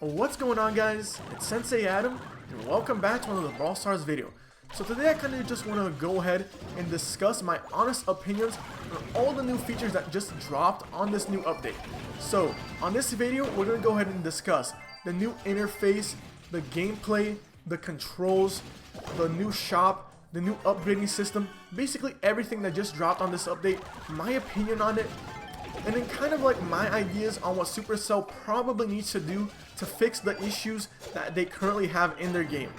What's going on, guys? It's Sensei Adam and welcome back to another Brawl Stars video. So today I kind of just want to go ahead and discuss my honest opinions on all the new features that just dropped on this new update. So on this video we're going to go ahead and discuss the new interface, the gameplay, the controls, the new shop, the new upgrading system, basically everything that just dropped on this update, my opinion on it, and then kind of like my ideas on what Supercell probably needs to do to fix the issues that they currently have in their game.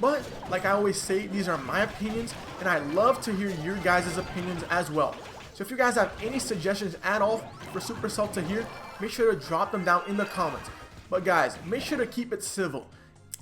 But like I always say, these are my opinions and I love to hear your guys' opinions as well. So if you guys have any suggestions at all for Supercell to hear, make sure to drop them down in the comments. But guys, make sure to keep it civil.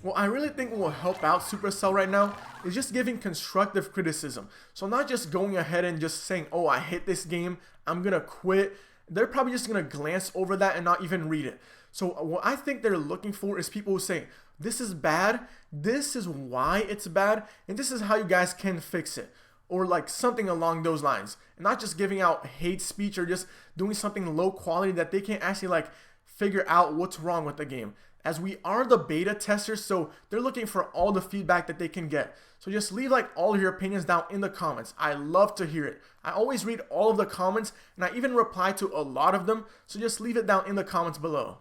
What I really think will help out Supercell right now is just giving constructive criticism. So not just going ahead and just saying, oh, I hate this game, I'm gonna quit. They're probably just going to glance over that and not even read it. So what I think they're looking for is people who say, this is bad, this is why it's bad, and this is how you guys can fix it. Or like something along those lines. And not just giving out hate speech or just doing something low quality that they can't actually like figure out what's wrong with the game. As we are the beta testers, so they're looking for all the feedback that they can get. So just leave like all of your opinions down in the comments. I love to hear it. I always read all of the comments and I even reply to a lot of them. So just leave it down in the comments below.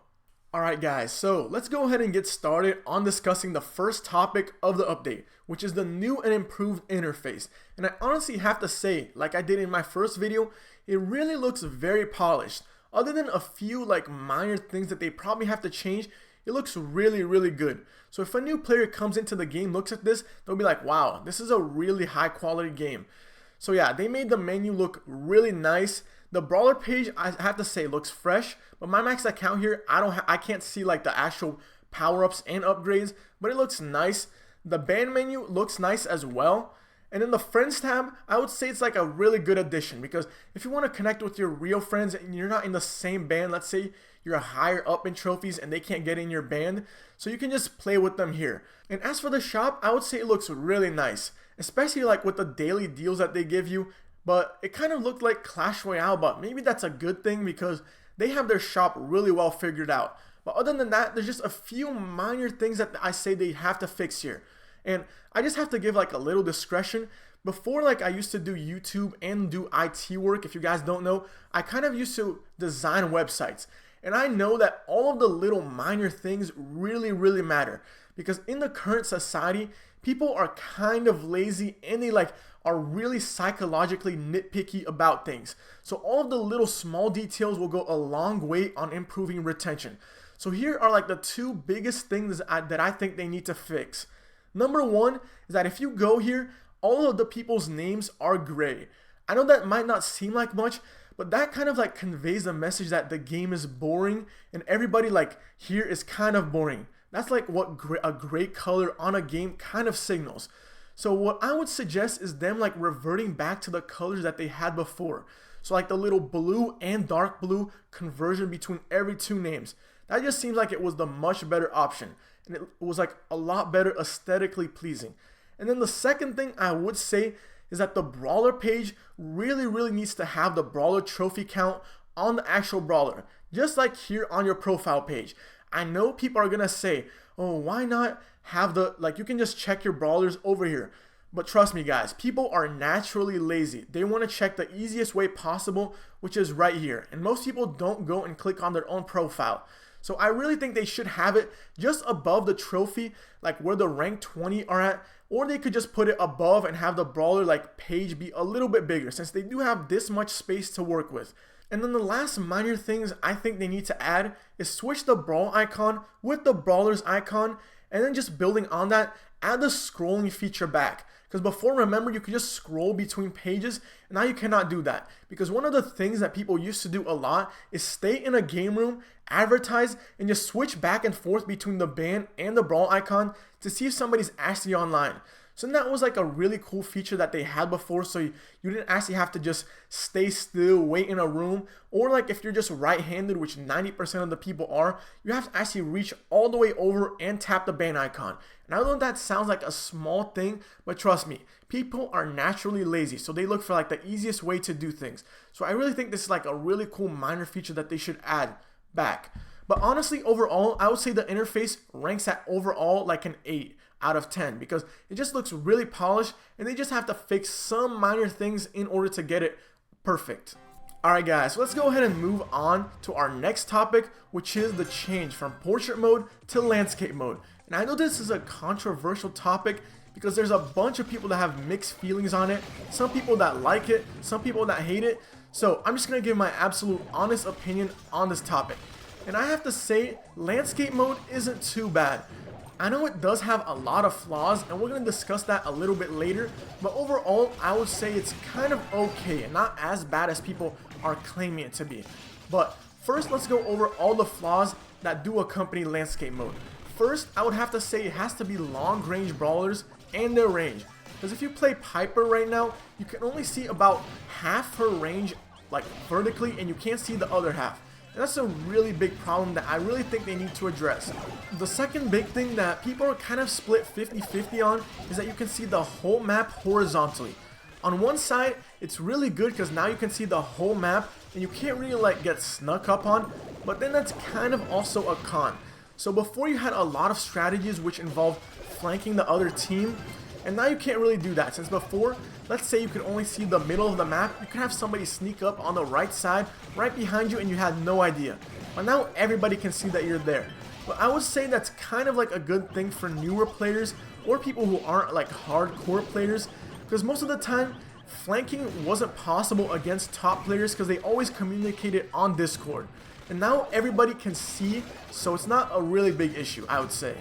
Alright guys, so let's go ahead and get started on discussing the first topic of the update, which is the new and improved interface. And I honestly have to say, like I did in my first video, it really looks very polished. Other than a few like minor things that they probably have to change, it looks really good. So if a new player comes into the game, looks at this, they'll be like, wow, this is a really high quality game. So yeah, they made the menu look really nice. The brawler page, I have to say, looks fresh, but my max account here, I can't see like the actual power-ups and upgrades, but it looks nice. The band menu looks nice as well. And then the friends tab, I would say it's like a really good addition, because if you want to connect with your real friends and you're not in the same band, let's say you're higher up in trophies and they can't get in your band, so you can just play with them here. And as for the shop, I would say it looks really nice, especially like with the daily deals that they give you. But it kind of looked like Clash Royale, but maybe that's a good thing because they have their shop really well figured out. But other than that, there's just a few minor things that I say they have to fix here. And I just have to give like a little discretion. Before, like I used to do YouTube and do IT work, if you guys don't know, I kind of used to design websites. And I know that all of the little minor things really matter. Because in the current society, people are kind of lazy and they like are really psychologically nitpicky about things. So all of the little small details will go a long way on improving retention. So here are like the two biggest things that I think they need to fix. Number one is that if you go here, all of the people's names are gray. I know that might not seem like much, but that kind of like conveys the message that the game is boring and everybody like here is kind of boring. That's like what a gray color on a game kind of signals. So what I would suggest is them like reverting back to the colors that they had before. So like the little blue and dark blue conversion between every two names. That just seems like it was the much better option. And it was like a lot better aesthetically pleasing. And then the second thing I would say is that the brawler page really needs to have the brawler trophy count on the actual brawler, just like here on your profile page. I know people are gonna say, oh, why not have the, like you can just check your brawlers over here. But trust me guys, people are naturally lazy. They want to check the easiest way possible, which is right here. And most people don't go and click on their own profile. So I really think they should have it just above the trophy, like where the rank 20 are at, or they could just put it above and have the brawler like page be a little bit bigger since they do have this much space to work with. And then the last minor things I think they need to add is switch the brawl icon with the brawler's icon, and then just building on that, add the scrolling feature back. Because before, remember, you could just scroll between pages, and now you cannot do that. Because one of the things that people used to do a lot is stay in a game room, advertise, and just switch back and forth between the band and the brawl icon to see if somebody's actually online. So that was like a really cool feature that they had before, so you didn't actually have to just stay still, wait in a room, or like if you're just right-handed, which 90% of the people are, you have to actually reach all the way over and tap the band icon. And I know that sounds like a small thing, but trust me, people are naturally lazy, so they look for like the easiest way to do things. So I really think this is like a really cool minor feature that they should add back. But honestly, overall, I would say the interface ranks at overall like an 8 out of 10 because it just looks really polished and they just have to fix some minor things in order to get it perfect. Alright guys, so let's go ahead and move on to our next topic, which is the change from portrait mode to landscape mode. And I know this is a controversial topic because there's a bunch of people that have mixed feelings on it, some people that like it, some people that hate it. So I'm just going to give my absolute honest opinion on this topic. And I have to say, landscape mode isn't too bad. I know it does have a lot of flaws, and we're going to discuss that a little bit later, but overall, I would say it's kind of okay, and not as bad as people are claiming it to be. But first, let's go over all the flaws that do accompany landscape mode. First, I would have to say it has to be long-range brawlers and their range. Because if you play Piper right now, you can only see about half her range, like vertically, and you can't see the other half. And that's a really big problem that I really think they need to address. The second big thing that people are kind of split 50-50 on is that you can see the whole map horizontally. On one side, it's really good because now you can see the whole map and you can't really like get snuck up on, but then that's kind of also a con. So before you had a lot of strategies which involved flanking the other team, and now you can't really do that since before, let's say you could only see the middle of the map, you could have somebody sneak up on the right side, right behind you, and you had no idea. But now everybody can see that you're there. But I would say that's kind of like a good thing for newer players or people who aren't like hardcore players, because most of the time, flanking wasn't possible against top players because they always communicated on Discord. And now everybody can see, so it's not a really big issue, I would say.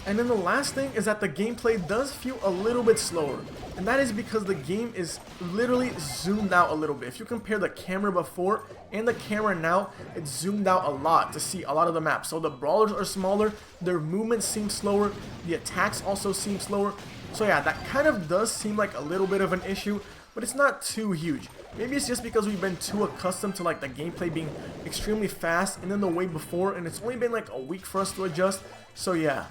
And then the last thing is that the gameplay does feel a little bit slower. And that is because the game is literally zoomed out a little bit. If you compare the camera before and the camera now, it's zoomed out a lot to see a lot of the map. So the brawlers are smaller, their movements seem slower, the attacks also seem slower. So yeah, that kind of does seem like a little bit of an issue, but it's not too huge. Maybe it's just because we've been too accustomed to like the gameplay being extremely fast and then the way before, and it's only been like a week for us to adjust. So yeah.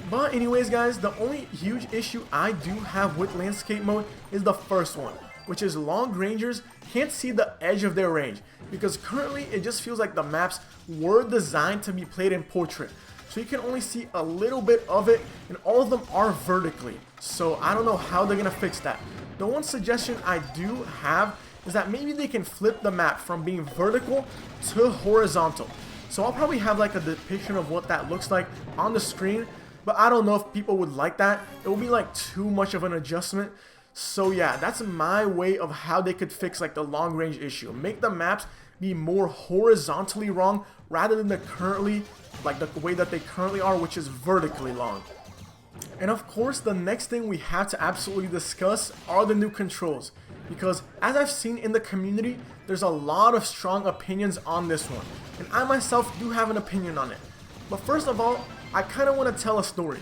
But anyways guys, the only huge issue I do have with landscape mode is the first one, which is long rangers can't see the edge of their range, because currently it just feels like the maps were designed to be played in portrait. So you can only see a little bit of it, and all of them are vertically. So I don't know how they're gonna fix that. The one suggestion I do have is that maybe they can flip the map from being vertical to horizontal. So I'll probably have like a depiction of what that looks like on the screen, but I don't know if people would like that. It will be like too much of an adjustment. So yeah, that's my way of how they could fix like the long range issue. Make the maps be more horizontally long rather than the currently, like the way that they currently are, which is vertically long. And of course, the next thing we have to absolutely discuss are the new controls. Because as I've seen in the community, there's a lot of strong opinions on this one. And I myself do have an opinion on it. But first of all, I kind of want to tell a story.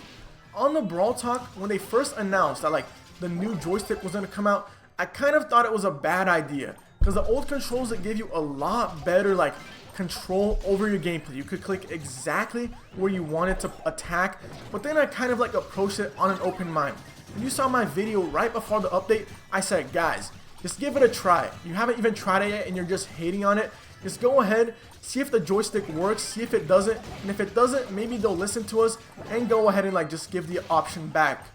On the Brawl Talk, when they first announced that like the new joystick was going to come out, I kind of thought it was a bad idea. Because the old controls that gave you a lot better like control over your gameplay. You could click exactly where you wanted to attack, but then I kind of like approached it on an open mind. If you saw my video right before the update, I said, guys, just give it a try. You haven't even tried it yet and you're just hating on it. Just go ahead, see if the joystick works, see if it doesn't, and if it doesn't, maybe they'll listen to us and go ahead and like just give the option back.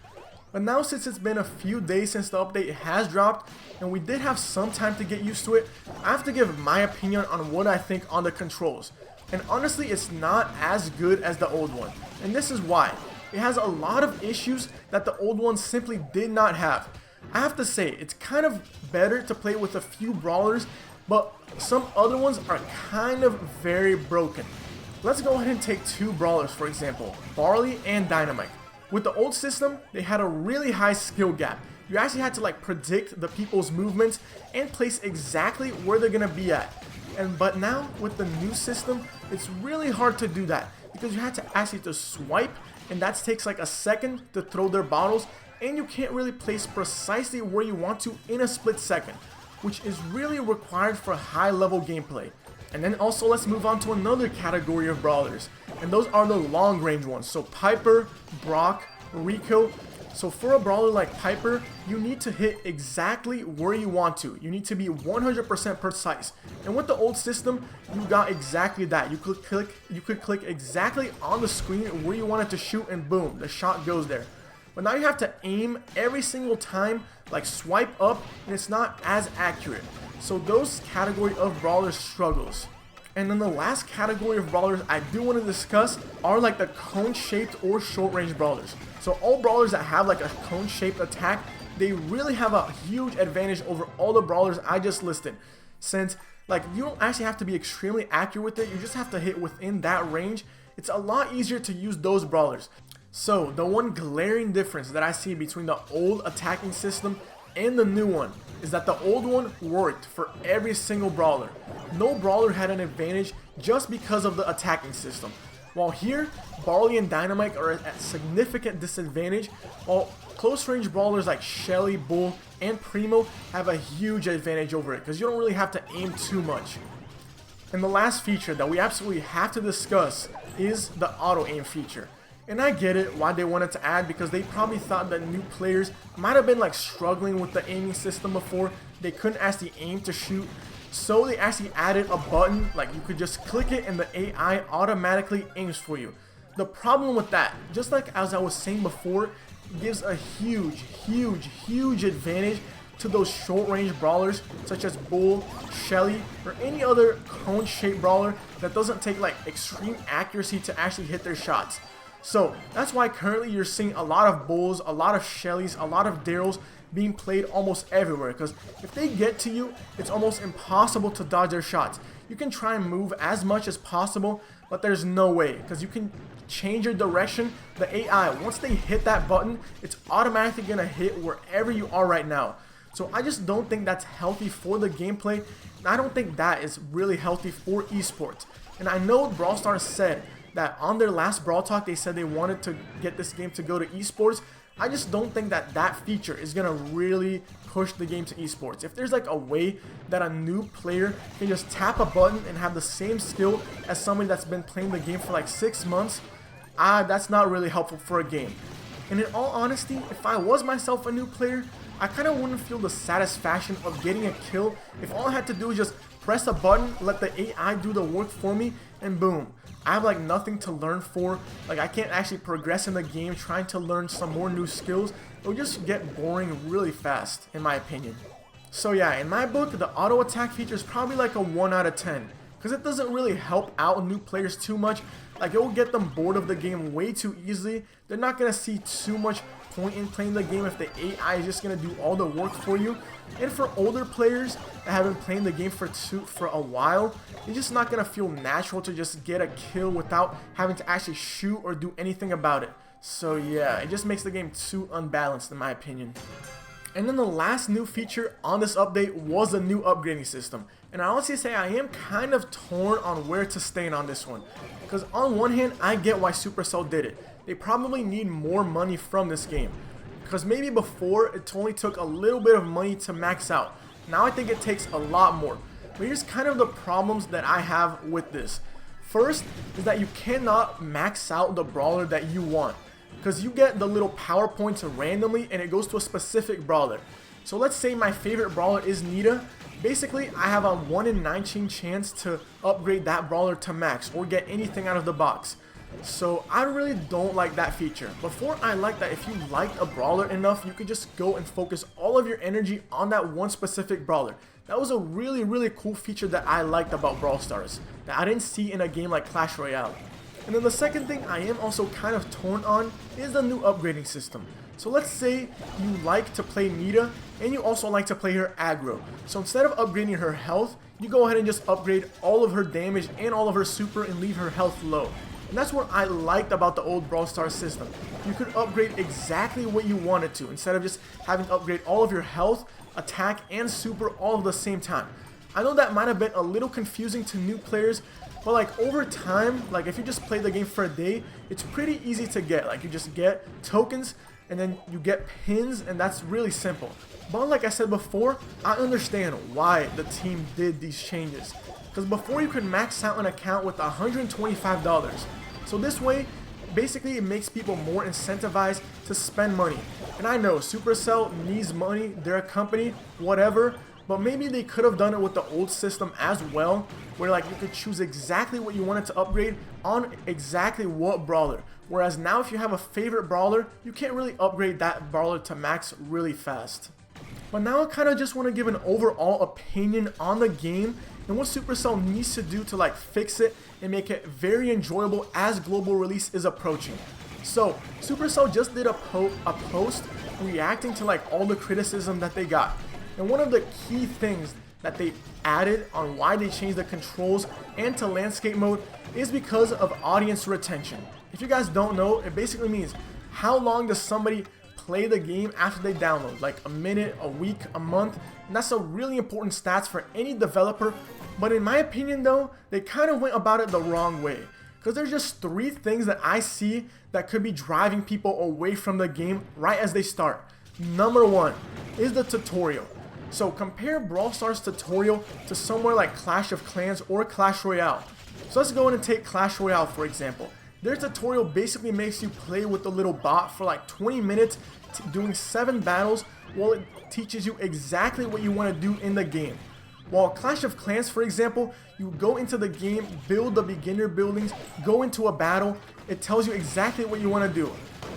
But now since it's been a few days since the update has dropped, and we did have some time to get used to it, I have to give my opinion on what I think on the controls. And honestly, it's not as good as the old one. And this is why. It has a lot of issues that the old one simply did not have. I have to say, it's kind of better to play with a few brawlers, but some other ones are kind of very broken. Let's go ahead and take two brawlers for example, Barley and Dynamite. With the old system, they had a really high skill gap. You actually had to like predict the people's movements and place exactly where they're gonna be at. But now with the new system, it's really hard to do that because you had to actually just swipe, and that takes like a second to throw their bottles, and you can't really place precisely where you want to in a split second, which is really required for high level gameplay. And then also let's move on to another category of brawlers, and those are the long range ones. So Piper, Brock, Rico, So for a brawler like Piper, you need to hit exactly where you want to. You need to be 100% precise. And with the old system, you got exactly that. You could click exactly on the screen where you want it to shoot, and boom, the shot goes there. But now you have to aim every single time, like swipe up, and it's not as accurate. So those category of brawlers struggles. And then the last category of brawlers I do want to discuss are like the cone-shaped or short-range brawlers. So all brawlers that have like a cone-shaped attack, they really have a huge advantage over all the brawlers I just listed. Since like you don't actually have to be extremely accurate with it, you just have to hit within that range. It's a lot easier to use those brawlers. So the one glaring difference that I see between the old attacking system and the new one is that the old one worked for every single brawler. No brawler had an advantage just because of the attacking system. While here, Barley and Dynamite are at significant disadvantage, while close range brawlers like Shelly, Bull, and Primo have a huge advantage over it because you don't really have to aim too much. And the last feature that we absolutely have to discuss is the auto aim feature. And I get it why they wanted to add, because they probably thought that new players might have been like struggling with the aiming system before. They couldn't actually aim to shoot. So they actually added a button, like you could just click it and the AI automatically aims for you. The problem with that, just like as I was saying before, gives a huge advantage to those short range brawlers such as Bull, Shelly, or any other cone shaped brawler that doesn't take like extreme accuracy to actually hit their shots. So that's why currently you're seeing a lot of Bulls, a lot of Shellys, a lot of Daryls being played almost everywhere, because if they get to you, it's almost impossible to dodge their shots. You can try and move as much as possible, but there's no way, because you can change your direction. The AI, once they hit that button, it's automatically gonna hit wherever you are right now. So I just don't think that's healthy for the gameplay, and I don't think that is really healthy for esports. And I know Brawl Stars said that on their last Brawl Talk, they said they wanted to get this game to go to esports. I just don't think that that feature is going to really push the game to esports. If there's like a way that a new player can just tap a button and have the same skill as somebody that's been playing the game for like 6 months, that's not really helpful for a game. And in all honesty, if I was myself a new player, I kind of wouldn't feel the satisfaction of getting a kill if all I had to do is just press a button, let the AI do the work for me, and boom. I have like nothing to learn for. Like I can't actually progress in the game trying to learn some more new skills. It will just get boring really fast, in my opinion. So yeah, in my book, the auto attack feature is probably like a 1 out of 10. Because it doesn't really help out new players too much. Like it will get them bored of the game way too easily. They're not going to see too much point in playing the game if the AI is just going to do all the work for you. And for older players that have been playing the game for a while, it's just not going to feel natural to just get a kill without having to actually shoot or do anything about it. So yeah, it just makes the game too unbalanced in my opinion. And then the last new feature on this update was the new upgrading system. And I honestly say I am kind of torn on where to stand on this one. Because on one hand, I get why Supercell did it. They probably need more money from this game. Because maybe before, it only took a little bit of money to max out. Now I think it takes a lot more. But here's kind of the problems that I have with this. First is that you cannot max out the brawler that you want. Because you get the little power points randomly and it goes to a specific brawler. So let's say my favorite brawler is Nita. Basically, I have a 1 in 19 chance to upgrade that brawler to max or get anything out of the box. So I really don't like that feature. Before, I liked that if you liked a brawler enough, you could just go and focus all of your energy on that one specific brawler. That was a really cool feature that I liked about Brawl Stars that I didn't see in a game like Clash Royale. And then the second thing I am also kind of torn on is the new upgrading system. So let's say you like to play Nita and you also like to play her aggro. So instead of upgrading her health, you go ahead and just upgrade all of her damage and all of her super and leave her health low. And that's what I liked about the old Brawl Stars system. You could upgrade exactly what you wanted to instead of just having to upgrade all of your health, attack, and super all at the same time. I know that might have been a little confusing to new players, but like over time, like if you just play the game for a day, it's pretty easy to get. Like you just get tokens and then you get pins, and that's really simple. But like I said before, I understand why the team did these changes. Because before you could max out an account with $125. So this way, basically it makes people more incentivized to spend money. And I know Supercell needs money, they're a company, whatever, but maybe they could have done it with the old system as well, where like you could choose exactly what you wanted to upgrade on exactly what brawler. Whereas now if you have a favorite brawler, you can't really upgrade that brawler to max really fast. But now I kind of just want to give an overall opinion on the game and what Supercell needs to do to like fix it and make it very enjoyable as global release is approaching. So Supercell just did a post reacting to like all the criticism that they got. And one of the key things that they added on why they changed the controls and to landscape mode is because of audience retention. If you guys don't know, it basically means how long does somebody play the game after they download, like a minute, a week, a month, and that's a really important stats for any developer. But in my opinion though, they kind of went about it the wrong way, because there's just 3 things that I see that could be driving people away from the game right as they start. Number 1 is the tutorial. So compare Brawl Stars tutorial to somewhere like Clash of Clans or Clash Royale. So let's go in and take Clash Royale for example. Their tutorial basically makes you play with the little bot for like 20 minutes doing 7 battles while it teaches you exactly what you want to do in the game. While Clash of Clans for example, you go into the game, build the beginner buildings, go into a battle, it tells you exactly what you want to do.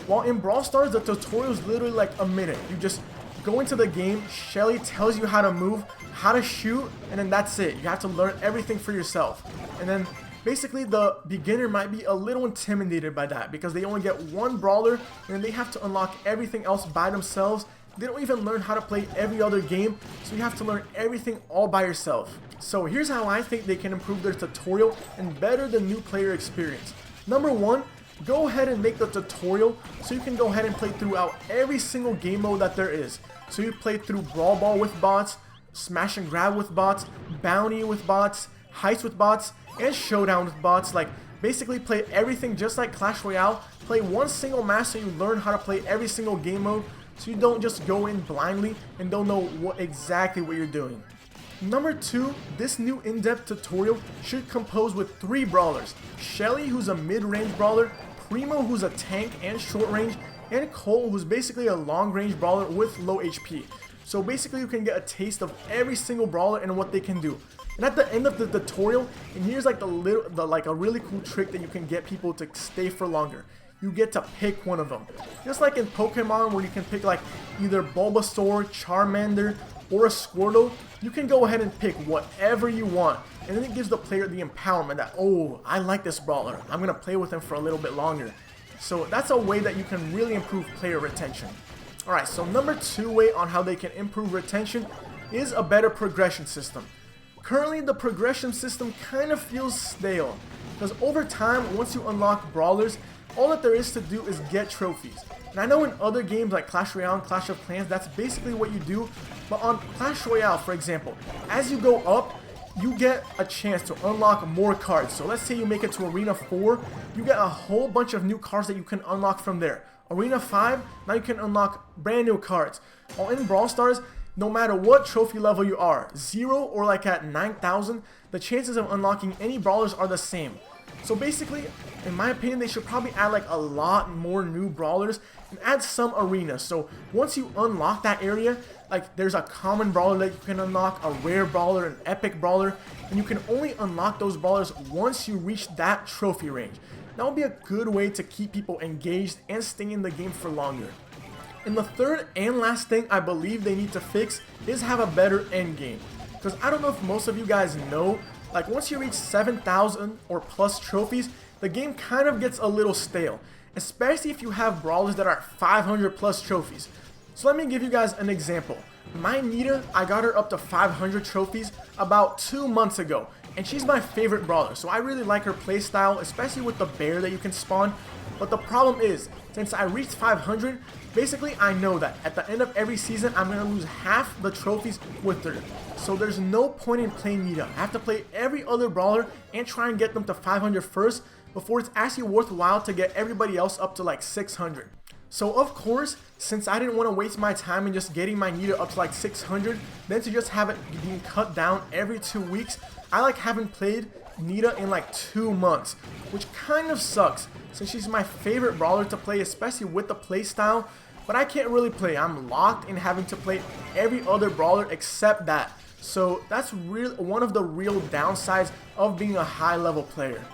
While in Brawl Stars the tutorial is literally like a minute. You just go into the game, Shelly tells you how to move, how to shoot, and then that's it. You have to learn everything for yourself. And then basically the beginner might be a little intimidated by that because they only get 1 brawler and they have to unlock everything else by themselves. They don't even learn how to play every other game, so you have to learn everything all by yourself. So here's how I think they can improve their tutorial and better the new player experience. Number 1, go ahead and make the tutorial so you can go ahead and play throughout every single game mode that there is. So you play through Brawl Ball with bots, Smash and Grab with bots, Bounty with bots, Heights with bots, and Showdown with bots. Like basically play everything just like Clash Royale. Play one single match so you learn how to play every single game mode, so you don't just go in blindly and don't know exactly what you're doing. Number 2, this new in-depth tutorial should compose with 3 brawlers. Shelly, who's a mid-range brawler, Primo, who's a tank and short range, and Cole, who's basically a long-range brawler with low HP. So basically you can get a taste of every single brawler and what they can do. And at the end of the tutorial, and here's like a really cool trick that you can get people to stay for longer. You get to pick one of them. Just like in Pokemon where you can pick like either Bulbasaur, Charmander, or a Squirtle, you can go ahead and pick whatever you want. And then it gives the player the empowerment that, oh, I like this brawler, I'm going to play with him for a little bit longer. So that's a way that you can really improve player retention. Alright, so number 2 way on how they can improve retention is a better progression system. Currently the progression system kind of feels stale, because over time, once you unlock brawlers, all that there is to do is get trophies. And I know in other games like Clash Royale and Clash of Clans, that's basically what you do. But on Clash Royale, for example, as you go up, you get a chance to unlock more cards. So let's say you make it to Arena 4, you get a whole bunch of new cards that you can unlock from there. Arena 5, now you can unlock brand new cards. While in Brawl Stars, no matter what trophy level you are, 0 or like at 9,000, the chances of unlocking any brawlers are the same. So basically, in my opinion, they should probably add like a lot more new brawlers and add some arenas. So once you unlock that area, like there's a common brawler that you can unlock, a rare brawler, an epic brawler, and you can only unlock those brawlers once you reach that trophy range. That would be a good way to keep people engaged and stay in the game for longer. And the third and last thing I believe they need to fix is have a better end game. Because I don't know if most of you guys know, like once you reach 7,000 or plus trophies, the game kind of gets a little stale. Especially if you have brawlers that are 500 plus trophies. So let me give you guys an example. My Nita, I got her up to 500 trophies about 2 months ago. And she's my favorite brawler, so I really like her playstyle, especially with the bear that you can spawn. But the problem is, since I reached 500, basically I know that at the end of every season, I'm going to lose half the trophies with her. So there's no point in playing Nita. I have to play every other brawler and try and get them to 500 first before it's actually worthwhile to get everybody else up to like 600. So of course, since I didn't want to waste my time in just getting my Nita up to like 600, then to just have it being cut down every 2 weeks, I like haven't played Nita in like 2 months, which kind of sucks since she's my favorite brawler to play, especially with the playstyle. But I can't really play. I'm locked in having to play every other brawler except that. So that's one of the real downsides of being a high level player.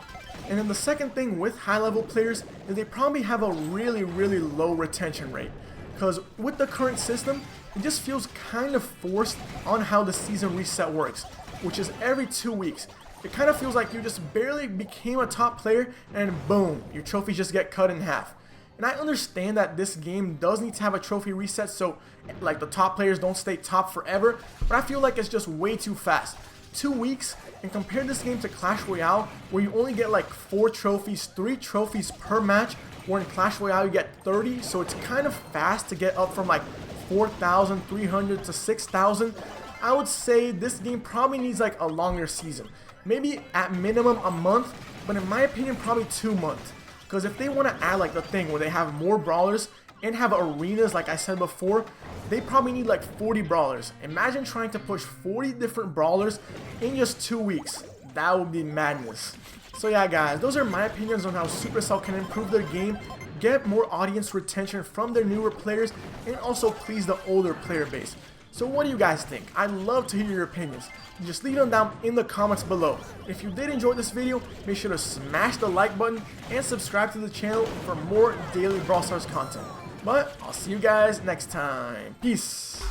And then the second thing with high level players is they probably have a really low retention rate. Because with the current system, it just feels kind of forced on how the season reset works, which is every 2 weeks. It kind of feels like you just barely became a top player and boom, your trophies just get cut in half. And I understand that this game does need to have a trophy reset so like the top players don't stay top forever, but I feel like it's just way too fast. 2 weeks, and compare this game to Clash Royale where you only get like 4 trophies, 3 trophies per match, where in Clash Royale you get 30, so it's kind of fast to get up from like 4,300 to 6,000. I would say this game probably needs like a longer season. Maybe at minimum a month, but in my opinion probably 2 months. Because if they want to add like the thing where they have more brawlers and have arenas like I said before, they probably need like 40 brawlers. Imagine trying to push 40 different brawlers in just 2 weeks. That would be madness. So yeah guys, those are my opinions on how Supercell can improve their game, get more audience retention from their newer players, and also please the older player base. So what do you guys think? I'd love to hear your opinions. Just leave them down in the comments below. If you did enjoy this video, make sure to smash the like button and subscribe to the channel for more daily Brawl Stars content. But I'll see you guys next time. Peace.